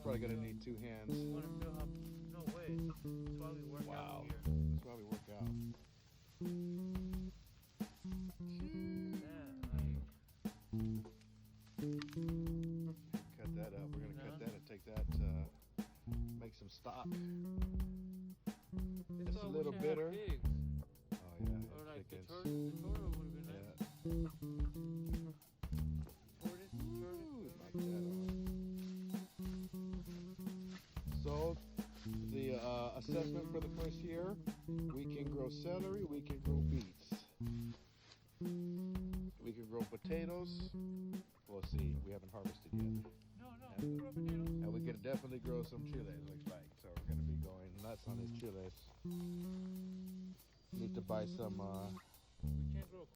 probably gonna need two hands. You wanna feel how? No way. That's why we work Wow. out here. That's why we work out. Yeah, like. Cut that up. We're gonna cut that and take that make some stock. It's a little bitter. Pigs. Oh yeah. Or like the chickens. turtle would have been Yeah. nice. Tortoise. Ooh, knock that off. So the assessment for the first year, we can grow celery, we can grow beets. We can grow potatoes. We'll see. We haven't harvested yet. No, we grow potatoes. And we can definitely grow some chiles, looks like. So we're going to be going nuts on these chiles. Need to buy some. We can't grow